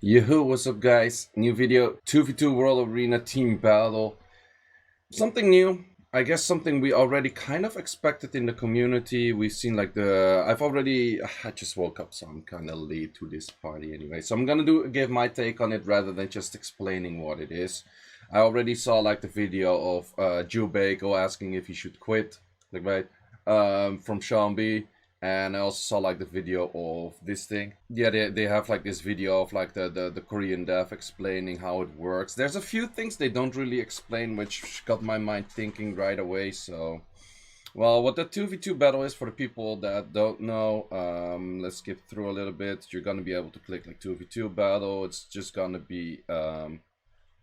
Yoo-hoo, what's up guys? New video, 2v2 World Arena Team Battle. Something new, I guess something we already kind of expected in the community. We've seen like I just woke up, so I'm kind of late to this party anyway. So I'm gonna give my take on it rather than just explaining what it is. I already saw like the video of Jubago asking if he should quit, like right, from Sean B. And I also saw like the video of this thing. Yeah, they have like this video of like the Korean dev explaining how it works. There's a few things they don't really explain, which got my mind thinking right away. So, well, what the 2v2 battle is for the people that don't know, let's skip through a little bit. You're gonna be able to click like 2v2 battle. It's just gonna be,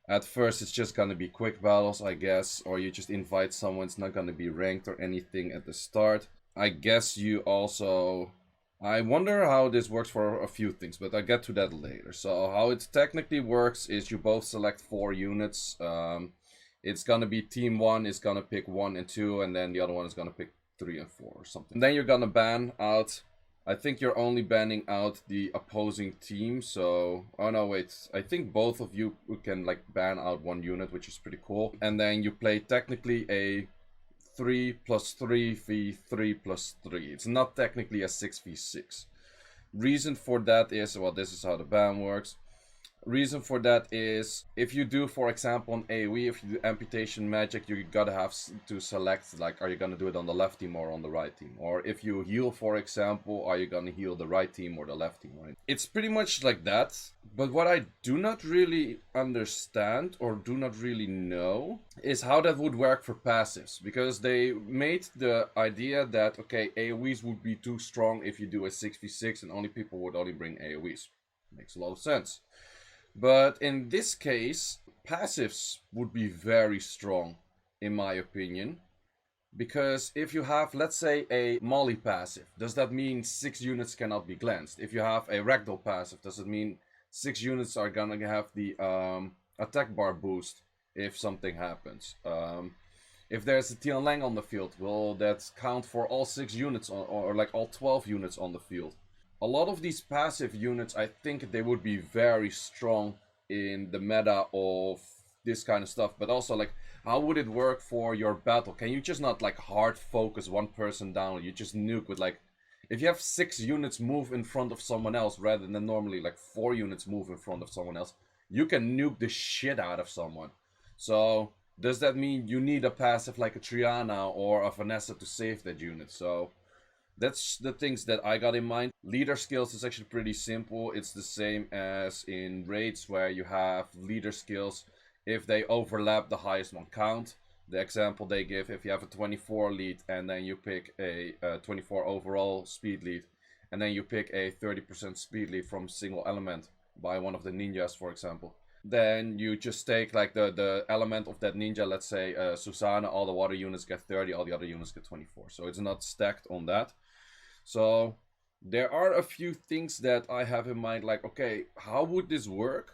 at first it's just gonna be quick battles, I guess. Or you just invite someone, it's not gonna be ranked or anything at the start. I guess you also... I wonder how this works for a few things, but I'll get to that later. So how it technically works is you both select 4 units. It's gonna be team 1 is gonna pick 1 and 2, and then the other one is gonna pick 3 and 4 or something. And then you're gonna ban out... I think you're only banning out the opposing team, so... Oh no, wait. I think both of you can like ban out 1 unit, which is pretty cool. And then you play technically a 3 plus 3 v 3 plus 3. It's not technically a 6v6. Reason for that is, well, this is how the ban works. Reason for that is, if you do, for example, an AoE, if you do amputation magic, you gotta have to select, like, are you gonna do it on the left team or on the right team? Or if you heal, for example, are you gonna heal the right team or the left team, right? It's pretty much like that. But what I do not really understand or do not really know is how that would work for passives. Because they made the idea that, okay, AoEs would be too strong if you do a 6v6 and only people would only bring AoEs. Makes a lot of sense. But in this case, passives would be very strong, in my opinion. Because if you have, let's say, a Molly passive, does that mean 6 units cannot be glanced? If you have a Ragdoll passive, does it mean 6 units are gonna have the attack bar boost if something happens? If there's a Tian Lang on the field, will that count for all 6 units or like all 12 units on the field? A lot of these passive units, I think they would be very strong in the meta of this kind of stuff. But also, like, how would it work for your battle? Can you just not, like, hard focus one person down? You just nuke with, like... If you have 6 units move in front of someone else, rather than normally, like, 4 units move in front of someone else, you can nuke the shit out of someone. So, does that mean you need a passive like a Triana or a Vanessa to save that unit? So... that's the things that I got in mind. Leader skills is actually pretty simple. It's the same as in raids where you have leader skills. If they overlap, the highest one count. The example they give, if you have a 24 lead and then you pick a 24 overall speed lead, and then you pick a 30% speed lead from single element by one of the ninjas, for example, then you just take like the element of that ninja. Let's say Susanna, all the water units get 30, all the other units get 24. So it's not stacked on that. So there are a few things that I have in mind, like, okay, how would this work?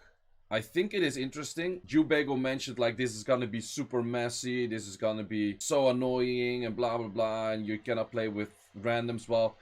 I think it is interesting. Jubago mentioned like this is gonna be super messy, this is gonna be so annoying and blah blah blah, and you cannot play with randoms. Well,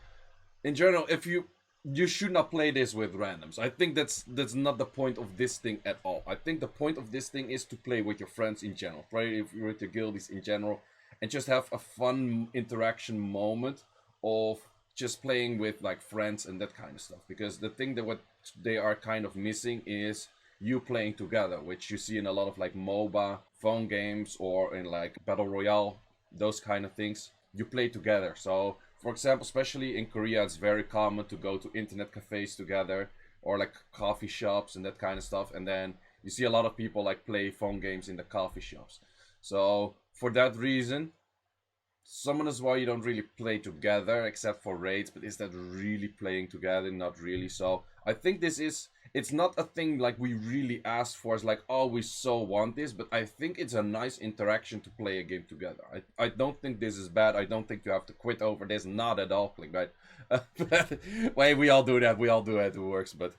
in general, if you should not play this with randoms. I think that's not the point of this thing at all. I think the point of this thing is to play with your friends in general, play with your guildies in general, and just have a fun interaction moment of just playing with like friends and that kind of stuff. Because the thing that what they are kind of missing is you playing together, which you see in a lot of like MOBA phone games or in like Battle Royale, those kind of things. You play together. So for example, especially in Korea, it's very common to go to internet cafes together or like coffee shops and that kind of stuff. And then you see a lot of people like play phone games in the coffee shops. So for that reason, Summon is why you don't really play together except for raids, but is that really playing together? Not really. So I think this is, it's not a thing like we really asked for. It's like, oh, we so want this, but I think it's a nice interaction to play a game together. I don't think this is bad. I don't think you have to quit over this. Not at all. Like, right? Wait, we all do that. We all do it. It works, but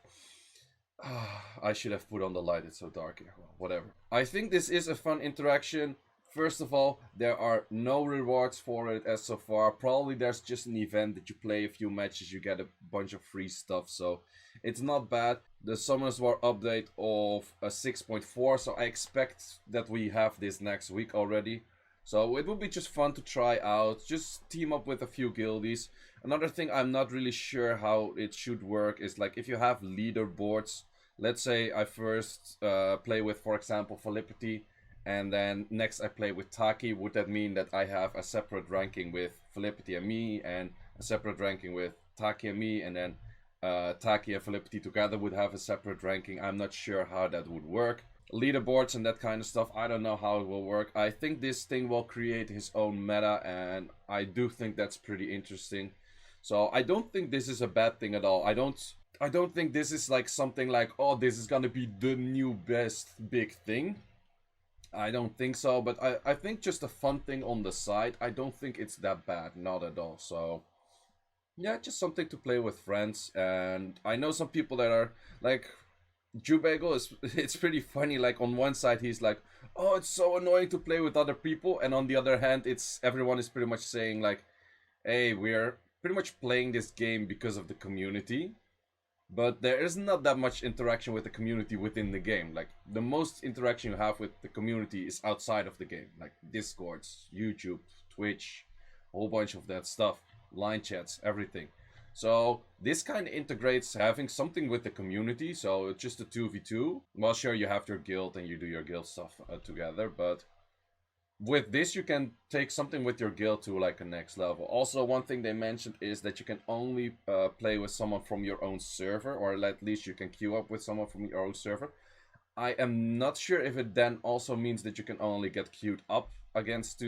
I should have put on the light. It's so dark here. Well, whatever. I think this is a fun interaction. First of all, there are no rewards for it as so far. Probably there's just an event that you play a few matches, you get a bunch of free stuff, so it's not bad. The Summoners War update of 6.4, so I expect that we have this next week already. So it will be just fun to try out, just team up with a few guildies. Another thing I'm not really sure how it should work is like if you have leaderboards. Let's say I first play with, for example, Felicity, and then next I play with Taki. Would that mean that I have a separate ranking with Felicity and me, and a separate ranking with Taki and me, and then Taki and Felicity together would have a separate ranking? I'm not sure how that would work. Leaderboards and that kind of stuff, I don't know how it will work. I think this thing will create his own meta, and I do think that's pretty interesting. So I don't think this is a bad thing at all. I don't think this is like something like, oh, this is gonna be the new best big thing. I don't think so, but I think just a fun thing on the side. I don't think it's that bad, not at all. So yeah, just something to play with friends. And I know some people that are like, Jubagel is, it's pretty funny. Like on one side he's like, oh, it's so annoying to play with other people, and on the other hand it's everyone is pretty much saying like, hey, we're pretty much playing this game because of the community. But there is not that much interaction with the community within the game. Like, the most interaction you have with the community is outside of the game. Like, Discords, YouTube, Twitch, a whole bunch of that stuff. Line chats, everything. So, this kind of integrates having something with the community. So, it's just a 2v2. Well, sure, you have your guild and you do your guild stuff together, but with this you can take something with your guild to like a next level. Also, one thing they mentioned is that you can only play with someone from your own server, or at least you can queue up with someone from your own server. I am not sure if it then also means that you can only get queued up against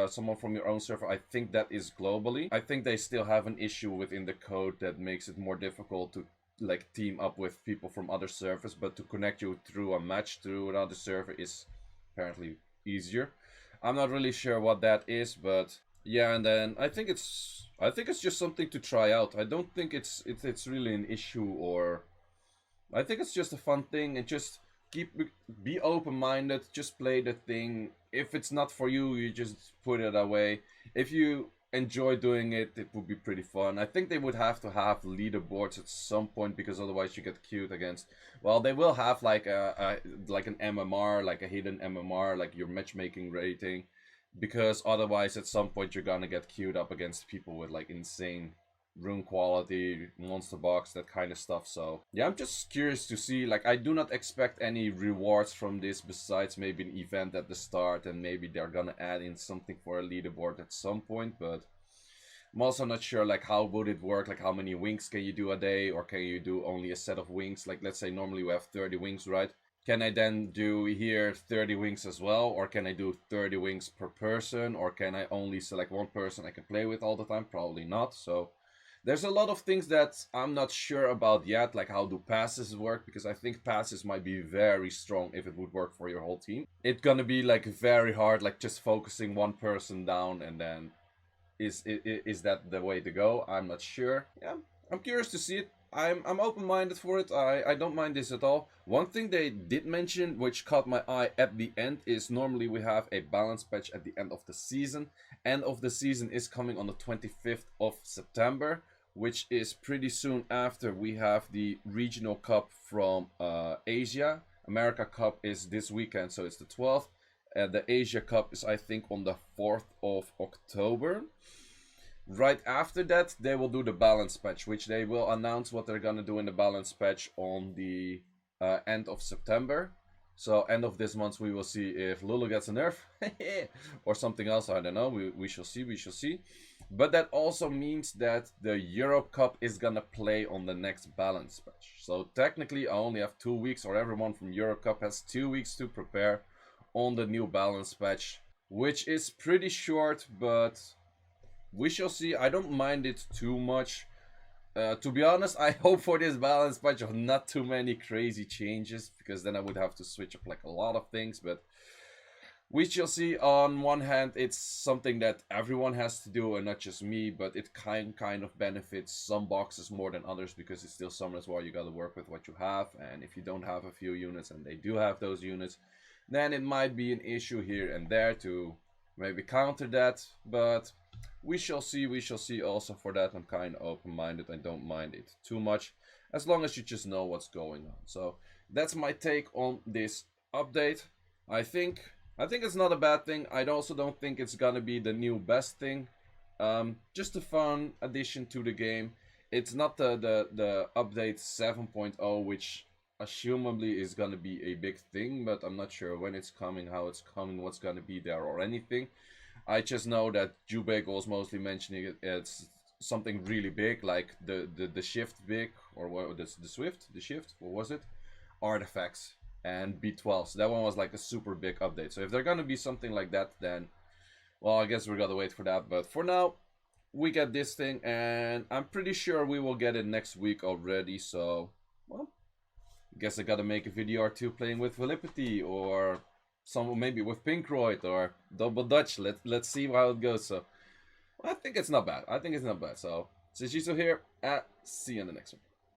someone from your own server. I think that is globally. I think they still have an issue within the code that makes it more difficult to like team up with people from other servers, but to connect you through a match through another server is apparently easier. I'm not really sure what that is, but yeah. And then I think it's just something to try out. I don't think it's really an issue, or I think it's just a fun thing, and just be open-minded, just play the thing. If it's not for you, you just put it away. If you enjoy doing it, it would be pretty fun. I think they would have to have leaderboards at some point, because otherwise you get queued against. Well, they will have like like an MMR, like a hidden MMR, like your matchmaking rating, because otherwise at some point you're gonna get queued up against people with like insane room quality, monster box, that kind of stuff. So yeah, I'm just curious to see. Like, I do not expect any rewards from this besides maybe an event at the start, and maybe they're gonna add in something for a leaderboard at some point. But I'm also not sure like how would it work, like how many wings can you do a day, or can you do only a set of wings? Like, let's say normally we have 30 wings, right? Can I then do here 30 wings as well, or can I do 30 wings per person, or can I only select one person I can play with all the time? Probably not. So there's a lot of things that I'm not sure about yet, like how do passes work, because I think passes might be very strong if it would work for your whole team. It's gonna be like very hard, like just focusing one person down, and then is that the way to go? I'm not sure. Yeah, I'm curious to see it. I'm open-minded for it. I don't mind this at all. One thing they did mention, which caught my eye at the end, is normally we have a balance patch at the end of the season. End of the season is coming on the 25th of September, which is pretty soon after we have the regional cup from Asia. America Cup is this weekend, so it's the 12th. The Asia Cup is, I think, on the 4th of October. Right after that, they will do the balance patch, which they will announce what they're gonna do in the balance patch on the end of September. So end of this month, we will see if Lulu gets a nerf or something else. I don't know. We shall see. We shall see. But that also means that the Europe Cup is gonna play on the next balance patch. So technically, I only have 2 weeks, or everyone from Europe Cup has 2 weeks to prepare on the new balance patch, which is pretty short, but we shall see. I don't mind it too much. To be honest, I hope for this balance patch of not too many crazy changes, because then I would have to switch up like a lot of things, but we shall see. On one hand, it's something that everyone has to do and not just me, but it kind of benefits some boxes more than others, because it's still Summoners War. You gotta work with what you have, and if you don't have a few units and they do have those units, then it might be an issue here and there to maybe counter that, but we shall see also. For that, I'm kind of open-minded. I don't mind it too much, as long as you just know what's going on. So that's my take on this update. I think it's not a bad thing. I also don't think it's gonna be the new best thing. Just a fun addition to the game. It's not the update 7.0, which assumably is gonna be a big thing, but I'm not sure when it's coming, how it's coming, what's gonna be there, or anything. I just know that Jubek was mostly mentioning it's something really big, like the shift big, or what, the Swift, the shift, what was it? Artifacts and B12. So that one was like a super big update. So if they're gonna be something like that, then, well, I guess we gotta wait for that. But for now, we get this thing, and I'm pretty sure we will get it next week already. So, well, I guess I gotta make a video or two playing with Velipity, or some maybe with Pinkroyd or Double Dutch. Let's see how it goes. So I think it's not bad. So Seiishizo here. See you in the next one.